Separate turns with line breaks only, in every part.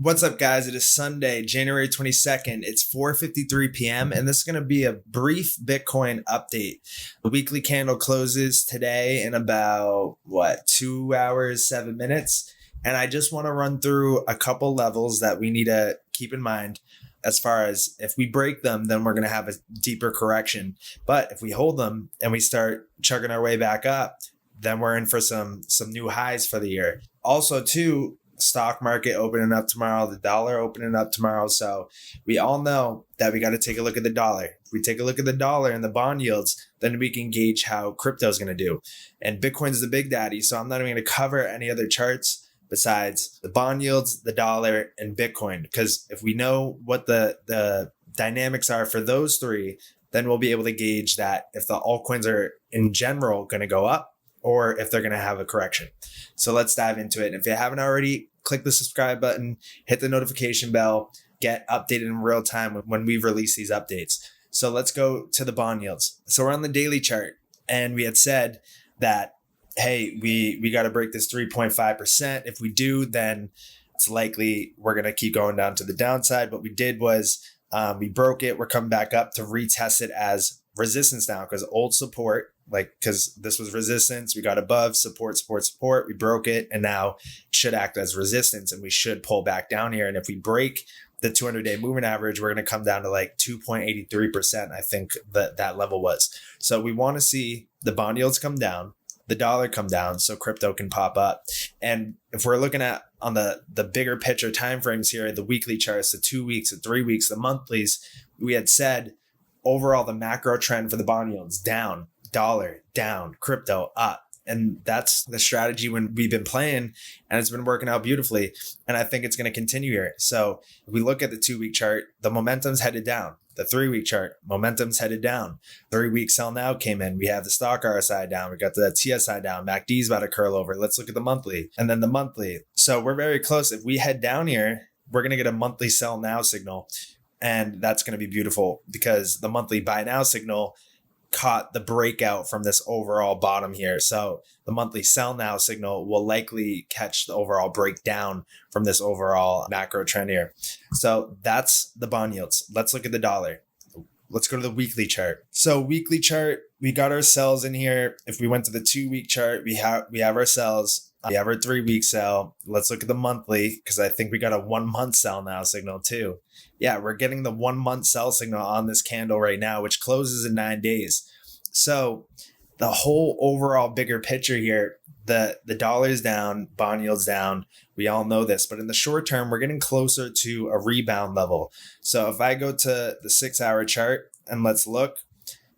What's up, guys? It is Sunday, January 22nd. It's 4:53 p.m., and this is going to be a brief Bitcoin update. The weekly candle closes today in about, 2 hours, 7 minutes. And I just want to run through a couple levels that we need to keep in mind as far as if we break them, then we're going to have a deeper correction. But if we hold them and we start chugging our way back up, then we're in for some new highs for the year. Also, too, stock market opening up tomorrow, the dollar opening up tomorrow. So we all know that we got to take a look at the dollar. If we take a look at the dollar and the bond yields, then we can gauge how crypto is going to do. And Bitcoin's the big daddy. So I'm not even going to cover any other charts besides the bond yields, the dollar, and Bitcoin. Because if we know what the dynamics are for those three, then we'll be able to gauge that if the altcoins are in general going to go up, or if they're going to have a correction. So let's dive into it. And if you haven't already, click the subscribe button, hit the notification bell, get updated in real time when we release these updates. So let's go to the bond yields. So we're on the daily chart, and we had said that, hey, we got to break this 3.5%. If we do, then it's likely we're going to keep going down to the downside. What we did was we broke it. We're coming back up to retest it as resistance now, because old support, because this was resistance, we got above support, we broke it, and now it should act as resistance, and we should pull back down here. And if we break the 200-day moving average, we're going to come down to like 2.83%. I think that level was. So we want to see the bond yields come down, the dollar come down, so crypto can pop up. And if we're looking at on the bigger picture timeframes here, the weekly charts, the 2 weeks, the 3 weeks, the monthlies, we had said overall the macro trend for the bond yields down, dollar down, crypto up. And that's the strategy when we've been playing, and it's been working out beautifully. And I think it's going to continue here. So if we look at the 2-week chart, the momentum's headed down. The 3-week chart, momentum's headed down. 3-week sell now came in. We have the stock RSI down. We got the TSI down. MACD's about to curl over. Let's look at the monthly, and then the monthly. So we're very close. If we head down here, we're going to get a monthly sell now signal. And that's going to be beautiful because the monthly buy now signal caught the breakout from this overall bottom here. So the monthly sell now signal will likely catch the overall breakdown from this overall macro trend here. So that's the bond yields. Let's look at the dollar. Let's go to the weekly chart. So weekly chart, we got our sells in here. If we went to the 2-week chart, we have our sells. We have our 3-week sell. Let's look at the monthly, because I think we got a 1-month sell now signal too. Yeah, we're getting the 1-month sell signal on this candle right now, which closes in 9 days. So the whole overall bigger picture here, the dollar's down, bond yields down. We all know this, but in the short term, we're getting closer to a rebound level. So if I go to the 6-hour chart and let's look,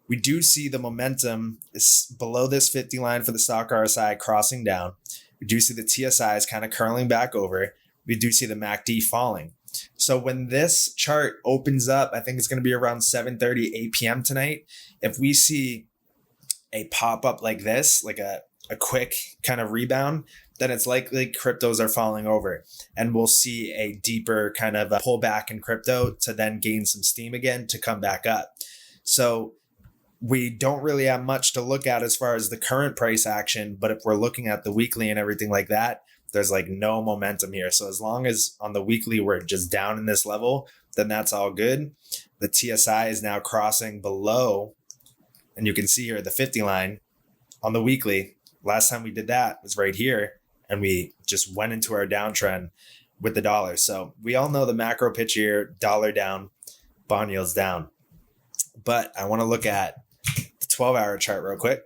we do see the momentum is below this 50 line for the stock RSI crossing down. We do see the TSI is kind of curling back over. We do see the MACD falling. So when this chart opens up, I think it's going to be around 7:30, 8 p.m. tonight. If we see a pop up like this, like a quick kind of rebound, then it's likely cryptos are falling over, and we'll see a deeper kind of a pullback in crypto to then gain some steam again to come back up. So we don't really have much to look at as far as the current price action, but if we're looking at the weekly and everything like that, there's like no momentum here. So as long as on the weekly we're just down in this level, then that's all good. The TSI is now crossing below, and you can see here the 50 line on the weekly. Last time we did that was right here, and we just went into our downtrend with the dollar. So we all know the macro picture here, dollar down, bond yields down. But I want to look at the 12-hour chart real quick,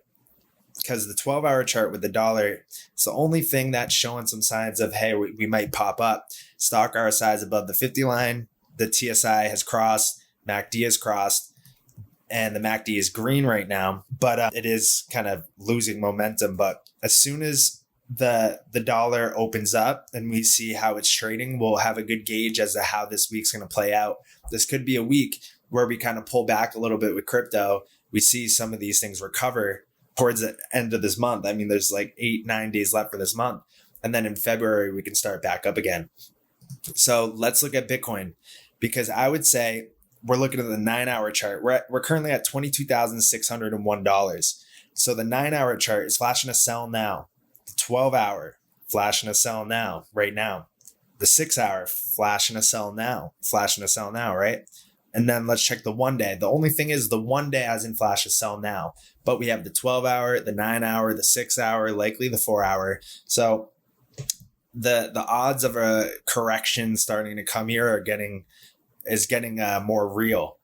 because the 12-hour chart with the dollar, it's the only thing that's showing some signs of, hey, we might pop up. Stock RSI is above the 50 line. The TSI has crossed. MACD has crossed. And the MACD is green right now, but it is kind of losing momentum. But as soon as the dollar opens up and we see how it's trading, we'll have a good gauge as to how this week's going to play out. This could be a week where we kind of pull back a little bit with crypto. We see some of these things recover towards the end of this month. I mean, there's like 8-9 days left for this month. And then in February, we can start back up again. So let's look at Bitcoin, because I would say we're looking at the 9-hour chart. We're currently at $22,601. So the 9-hour chart is flashing a sell now. The 12-hour flashing a sell now, right now. the 6 hour, flash and a sell now, right? And then let's check the 1 day. The only thing is the 1 day hasn't flashed a sell now, but we have the 12 hour, the 9 hour, the 6 hour, likely the 4 hour. So the odds of a correction starting to come here is getting more real.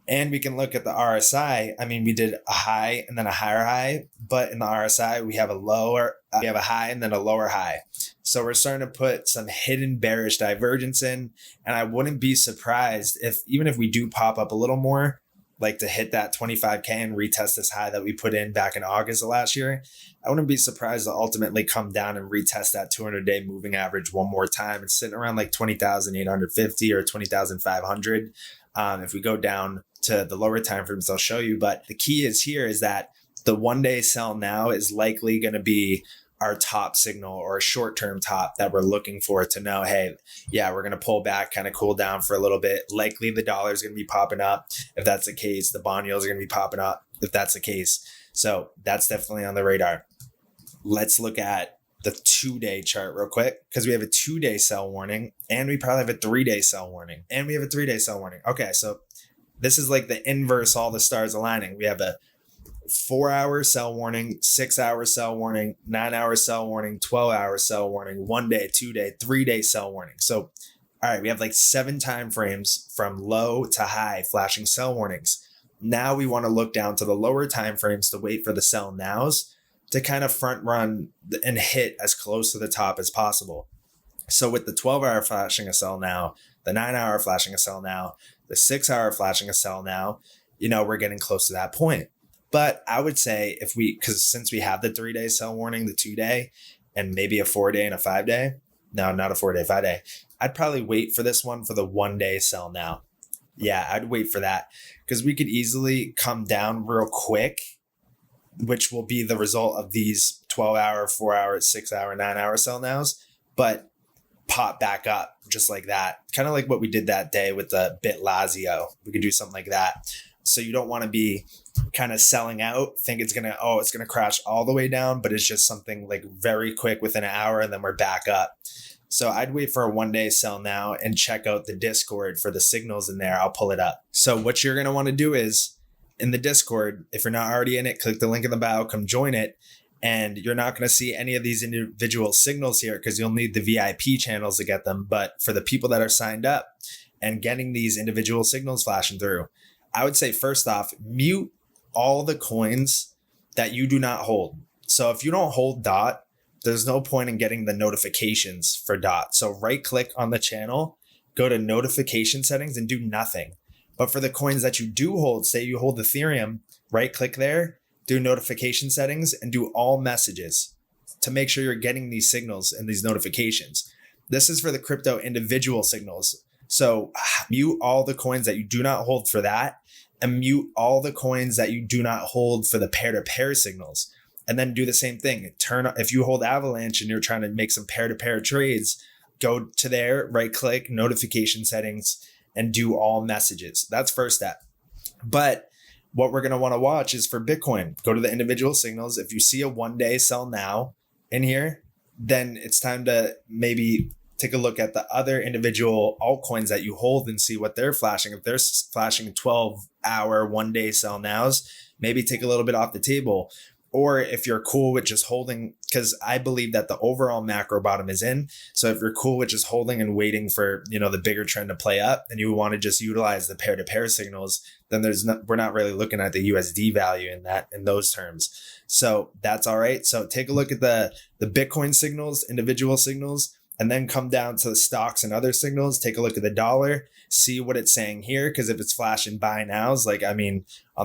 And we can look at the RSI. I mean, we did a high and then a higher high, but in the RSI, we have a high and then a lower high. So we're starting to put some hidden bearish divergence in. And I wouldn't be surprised even if we do pop up a little more, like to hit that 25K and retest this high that we put in back in August of last year, I wouldn't be surprised to ultimately come down and retest that 200-day moving average one more time and sitting around like 20,850 or 20,500. If we go down to the lower time frames, I'll show you. But the key is that the 1 day sell now is likely going to be our top signal or a short-term top that we're looking for to know, hey, yeah, we're going to pull back, kind of cool down for a little bit. Likely the dollar is going to be popping up. If that's the case, the bond yields are going to be popping up if that's the case. So that's definitely on the radar. Let's look at the 2-day chart real quick, because we have a 2-day sell warning and we probably have a 3-day sell warning and we have a 3-day sell warning. Okay, so this is like the inverse, all the stars aligning. We have a 4-hour sell warning, 6-hour sell warning, 9-hour sell warning, 12-hour sell warning, 1 day, 2 day, 3-day sell warning. So, all right, we have like 7 time frames from low to high flashing sell warnings. Now we want to look down to the lower time frames to wait for the sell nows to kind of front run and hit as close to the top as possible. So with the 12-hour flashing a sell now, the 9-hour flashing a sell now, the 6-hour flashing a sell now, we're getting close to that point. But I would say because since we have the 3-day sell warning, the 2-day, and maybe a 4-day and a 5-day, no, not a 4-day, 5-day, I'd probably wait for this one for the 1 day sell now. Yeah, I'd wait for that because we could easily come down real quick, which will be the result of these 12-hour, 4-hour, 6-hour, 9-hour sell nows, but pop back up just like that. Kind of like what we did that day with the bit Lazio. We could do something like that. So you don't want to be kind of selling out, think it's going to crash all the way down, but it's just something like very quick within an hour and then we're back up. So I'd wait for a 1 day sell now and check out the Discord for the signals in there. I'll pull it up. So what you're going to want to do is in the Discord, if you're not already in it, click the link in the bio, come join it. And you're not going to see any of these individual signals here because you'll need the VIP channels to get them. But for the people that are signed up and getting these individual signals flashing through, I would say first off, mute all the coins that you do not hold. So if you don't hold DOT, there's no point in getting the notifications for DOT. So right click on the channel, go to notification settings and do nothing. But for the coins that you do hold, say you hold Ethereum, right click there, do notification settings and do all messages to make sure you're getting these signals and these notifications. This is for the crypto individual signals. So mute all the coins that you do not hold for that and mute all the coins that you do not hold for the peer-to-peer signals. And then do the same thing. If you hold Avalanche and you're trying to make some peer-to-peer trades, go to there, right click, notification settings, and do all messages. That's first step. But what we're going to want to watch is for Bitcoin. Go to the individual signals. If you see a 1 day sell now in here, then it's time to maybe take a look at the other individual altcoins that you hold and see what they're flashing. If they're flashing 12-hour 1 day sell nows, maybe take a little bit off the table. Or if you're cool with just holding, because I believe that the overall macro bottom is in. So if you're cool with just holding and waiting for, the bigger trend to play up and you want to just utilize the peer-to-peer signals, then we're not really looking at the USD value in those terms. So that's all right. So take a look at the Bitcoin signals, individual signals, and then come down to the stocks and other signals. Take a look at the dollar, see what it's saying here. Because if it's flashing buy nows, on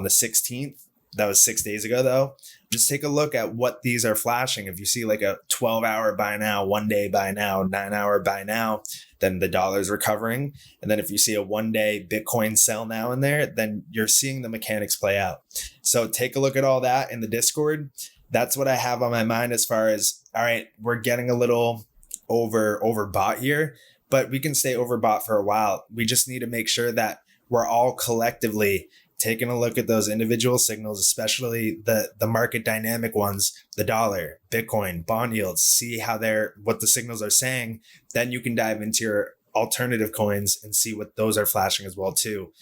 the 16th, that was 6 days ago though, just take a look at what these are flashing. If you see like a 12-hour buy now, 1 day buy now, 9-hour buy now, then the dollar's recovering. And then if you see a 1 day Bitcoin sell now in there, then you're seeing the mechanics play out. So take a look at all that in the Discord. That's what I have on my mind as far as, all right, we're getting a little overbought here, but we can stay overbought for a while. We just need to make sure that we're all collectively taking a look at those individual signals, especially the market dynamic ones, the dollar, Bitcoin, bond yields, see how what the signals are saying. Then you can dive into your alternative coins and see what those are flashing as well too.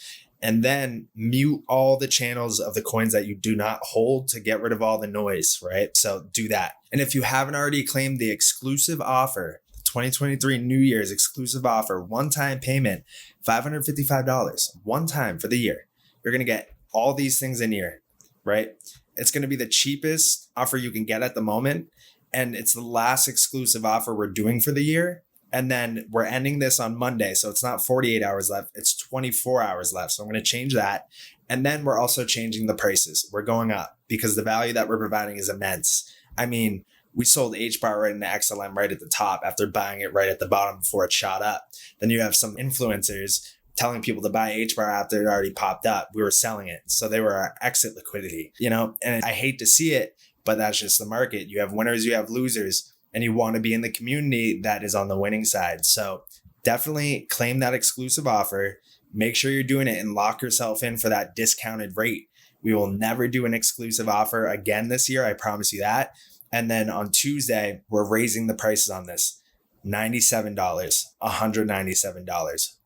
And then mute all the channels of the coins that you do not hold to get rid of all the noise, right? So do that. And if you haven't already claimed the exclusive offer, 2023 New Year's exclusive offer, one-time payment, $555, one time for the year. You're going to get all these things in here, right? It's going to be the cheapest offer you can get at the moment. And it's the last exclusive offer we're doing for the year. And then we're ending this on Monday. So it's not 48 hours left. It's 24 hours left. So I'm going to change that. And then we're also changing the prices. We're going up because the value that we're providing is immense. I mean, we sold HBAR right into XLM right at the top after buying it right at the bottom before it shot up. Then you have some influencers telling people to buy HBAR after it already popped up. We were selling it. So they were our exit liquidity, and I hate to see it, but that's just the market. You have winners, you have losers, and you want to be in the community that is on the winning side. So definitely claim that exclusive offer. Make sure you're doing it and lock yourself in for that discounted rate. We will never do an exclusive offer again this year. I promise you that. And then on Tuesday, we're raising the prices on this. $97, $197,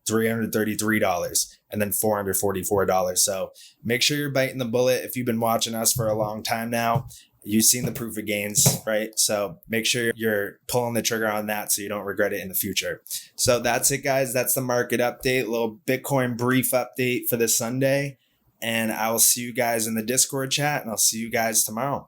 $333, and then $444. So make sure you're biting the bullet. If you've been watching us for a long time now, you've seen the proof of gains, right? So make sure you're pulling the trigger on that so you don't regret it in the future. So that's it, guys. That's the market update, a little Bitcoin brief update for this Sunday. And I will see you guys in the Discord chat, and I'll see you guys tomorrow.